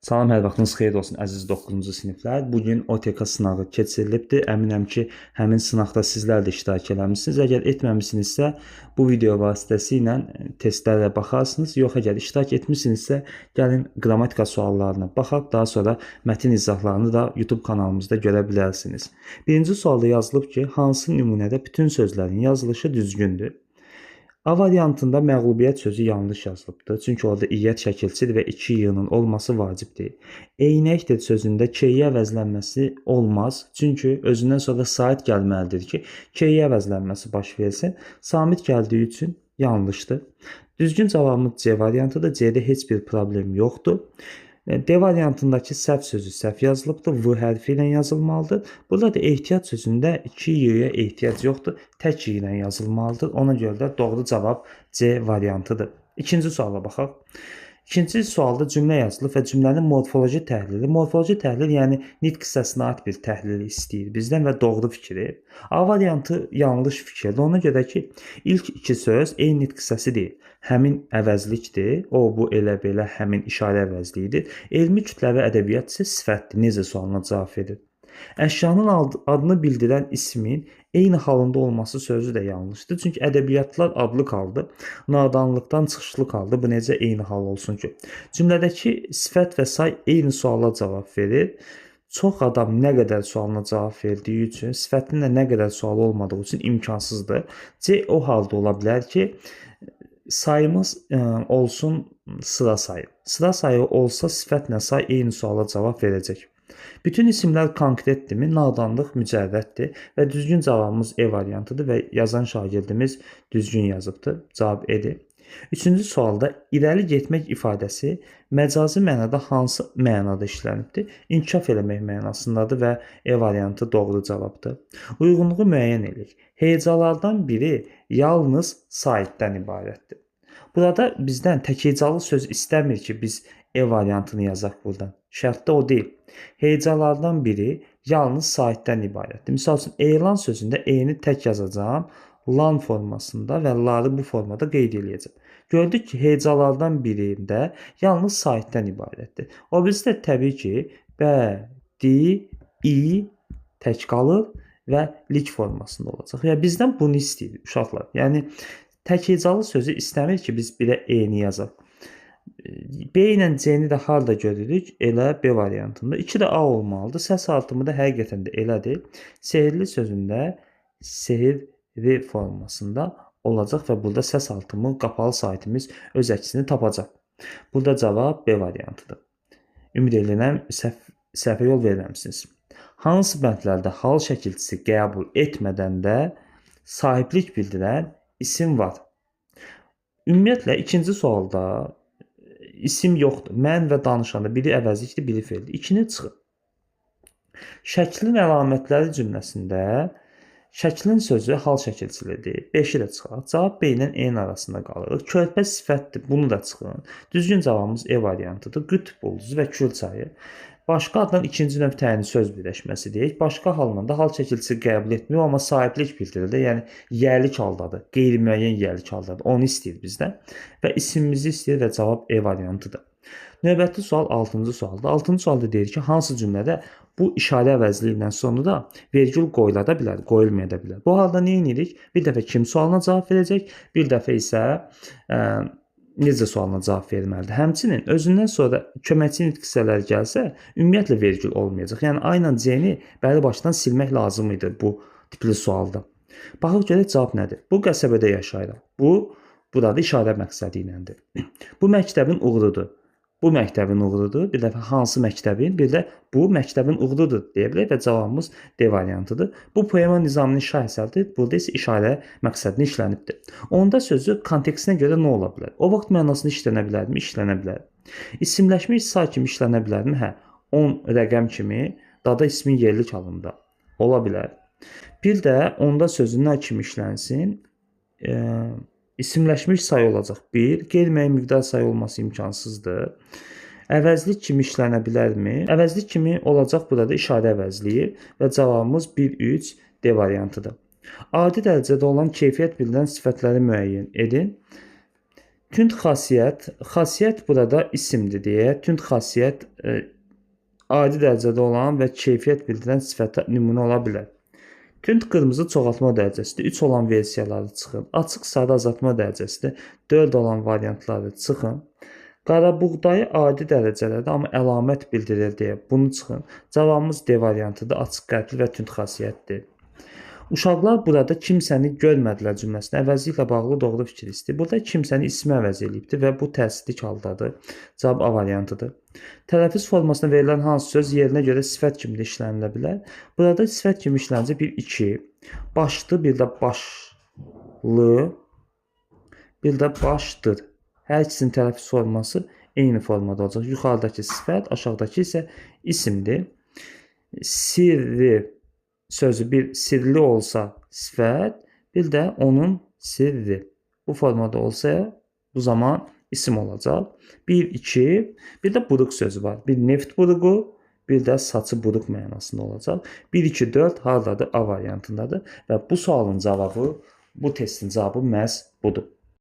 Salam, hər vaxtınız xeyir olsun əziz 9-cu siniflər. Bugün OTK sınağı keçirilibdir. Əminəm ki, həmin sınaqda sizlər də iştirak eləmisiniz. Əgər etməmisinizsə, bu video vasitəsilə testlərə baxarsınız. Yox, əgər iştirak etmisinizsə, gəlin qrammatika suallarına baxaq. Daha sonra mətin izahlarını da YouTube kanalımızda görə bilərsiniz. Birinci sualda yazılıb ki, hansı nümunədə bütün sözlərin yazılışı düzgündür? A variantında məğlubiyyət sözü yanlış yazılıbdır. Çünki orada iyyət şəkilçidir və 2 y-nın olması vacibdir. Eynəkdir sözündə k-yə əvəzlənməsi olmaz. Çünki özündən sonra sait gəlməlidir ki, k-yə əvəzlənməsi baş versin. Samit gəldiyi üçün yanlışdır. Düzgün cavabımız C variantıdır. C-də heç bir problem yoxdur. D variantındakı səhv sözü səhv yazılıbdır. V hərfi ilə yazılmalıdır. Burada da ehtiyat sözündə 2 y-yə ehtiyac yoxdur. Tək y ilə yazılmalıdır. Ona görə də doğru cavab C variantıdır. İkinci suala baxaq. İkinci sualda cümlə yazılıb və cümlənin morfoloji təhlili. Morfoloji təhlil, yəni nitq hissəsinə aid bir təhlil istəyir bizdən və doğru fikri. A variantı yanlış fikirdir. Ona görə ki, ilk iki söz eyni nitq hissəsi deyil. Həmin əvəzlikdir. O, bu, elə, belə, həmin işarə əvəzliyidir. Elmi kütləvi ədəbiyyat isə sifətdir. Necə sualına cavab verir. Əşyanın adını bildirən ismin eyni halında olması sözü də yanlışdır. Çünki ədəbiyyatlar adlı qaldı. Nadanlıqdan çıxışlı qaldı. Bu necə eyni hal olsun ki? Cümlədəki sifət və say eyni suala cavab verir. Çox adam nə qədər sualına cavab verdiyi üçün, sifətin də nə qədər sual olmadığı üçün imkansızdır. C o halda ola bilər ki, sayımız olsun sıra sayı. Sıra sayı olsa sifətlə say eyni suala cavab verəcək. Bütün isimlər konkretdirmi? Nadanlıq mücərrəddir və düzgün cavabımız E variantıdır və yazan şagirdimiz düzgün yazıbdır. Cavab E-dir. Üçüncü sualda irəli getmək ifadəsi məcazi mənada hansı mənada işlənibdir? İnkişaf eləmək mənasındadır və E variantı doğru cavabdır. Uyğunluğu müəyyən edirik. Hecalardan biri yalnız saitdən ibarətdir. Burada bizdən təkhecalı söz istəmir ki, biz E variantını yazaq buradan. Şərtdə o deyil. Hecalardan biri yalnız saitdən ibarətdir. Misal üçün, elan sözündə E-ni tək yazacağam, lan formasında və ları bu formada qeyd edəcəm. Gördük ki, hecalardan birində yalnız saitdən ibarətdir. O birisi də təbii ki, bə, di, i tək qalır və lik formasında olacaq. Yəni, bizdən bunu istəyir uşaqlar. Yəni, tək hecalı sözü istəmir ki, biz birə E-ni yazaq. B ilə C-ni də harda görürük? Elə B variantında. 2 də A olmalıdır. Səs artımı da həqiqətən də elədir. Sehirli sözündə sehirli formasında olacaq və burada səs artımı, qapalı saitimiz öz əksini tapacaq. Burada cavab B variantıdır. Ümid edirəm səhvə yol verməmisiniz. Hansı bəndlərdə hal şəkilçisi qəbul etmədən də sahiblik bildirən isim var? Ümumiyyətlə, ikinci sualda isim yoxdur. Mən və danışanda biri əvəzlikdir, biri feildir. 2-ni çıxır. Şəklin əlamətləri cümləsində şəklin sözü hal şəkilçilidir. 5-i də çıxar. Cavab B ilə E-nin arasında qalır. Körpə sifətdir. Bunu da çıxın. Düzgün cavabımız E variantıdır. Qütb ulduzu və Kür çayı. Başqa addan ikinci növ təyini söz birləşməsi deyək. Başqa halla da hal çəkilisi qəbul etmir, amma sahiblik bildirilir. Yəni, yərlik haldadır. Qeyri-müəyyən yərlik haldadır. Onu istəyir bizdən. Və isimimizi istəyir və cavab E variantıdır. Növbəti sual 6-cı sualda. 6-cı sualda deyir ki, hansı cümlədə bu işarə əvəzliyi ilə sonunda vergül qoyulada bilər, qoyulmaya da bilər. Bu halda nə edirik? Bir dəfə kim sualına cavab verəcək, bir dəfə isə necə sualına cavab verməlidir. Həmçinin özündən sonra köməkçi nitq hissələri gəlsə, ümumiyyətlə vergül olmayacaq. Yəni, A ilə C-ni bəri başdan silmək lazım idi bu tipli sualda. Baxaq görək cavab nədir? Bu qəsəbədə yaşayıram. Bu, burada işarə məqsədi iləndir. Bu məktəbin uğrudur. Bu məktəbin uğrudur. Bir dəfə hansı məktəbin, bir də bu məktəbin uğrudur deyə bilərik və cavabımız D variantıdır. Bu poema Nizaminin şah əsəridir. Burada isə işarə məqsədini işlənibdir. Onda sözü kontekstinə görə nə ola bilər? O vaxt mənasını işlənə bilərmi? İşlənə bilər. İsimləşmiş say kimi işlənə bilərmi? Hə. 10 rəqəm kimi dada ismin yerlik halında ola bilər. Bir də onda sözü nə kimi işlənsin? İsimləşmiş say olacaq 1. Qeyri-müəyyən miqdar sayı olması imkansızdır. Əvəzlik kimi işlənə bilərmi? Əvəzlik kimi olacaq burada işarə əvəzliyi və cavabımız 1-3 D variantıdır. Adi dərəcədə olan keyfiyyət bildirən sifətləri müəyyən edin. Tünd xasiyyət, xasiyyət burada isimdir deyə, tünd xasiyyət adi dərəcədə olan və keyfiyyət bildirən sifətə nümunə ola bilər. Tünd qırmızı çoxaltma dərəcəsində 3 olan versiyaları çıxın. Açıq sarı azaltma dərəcəsində 4 olan variantları çıxın. Qara buğdayı adi dərəcələrdə, amma əlamət bildirir deyə bunu çıxın. Cavabımız D variantıdır. Açıq qəlbli və tünd xasiyyətdir. Uşaqlar burada kimsəni görmədilər cümləsində əvəzliklə bağlı doğru fikir istəyir. Burada kimsəni ismi əvəz edibdir və bu tərslik haldadır. Cavab A variantıdır. Tələffüz formasına verilən hansı söz yerinə görə sifət kimi də işlənilə bilər? Burada sifət kimi işləncə 1-2, başdı, bir də başlı, bir də başdır. Hər ikisinin tələffüz forması eyni formada olacaq. Yuxarıdakı sifət, aşağıdakı isə isimdir. Sirri sözü bir sirli olsa sifət, bir də onun sirri. Bu formada olsa bu zaman isim olacaq. 1-2, bir də buruq sözü var. Bir neft buruğu, bir də saçı buruq mənasında olacaq. 1-2-4 hardadır? A variantındadır və bu sualın cavabı, bu testin cavabı məhz budur.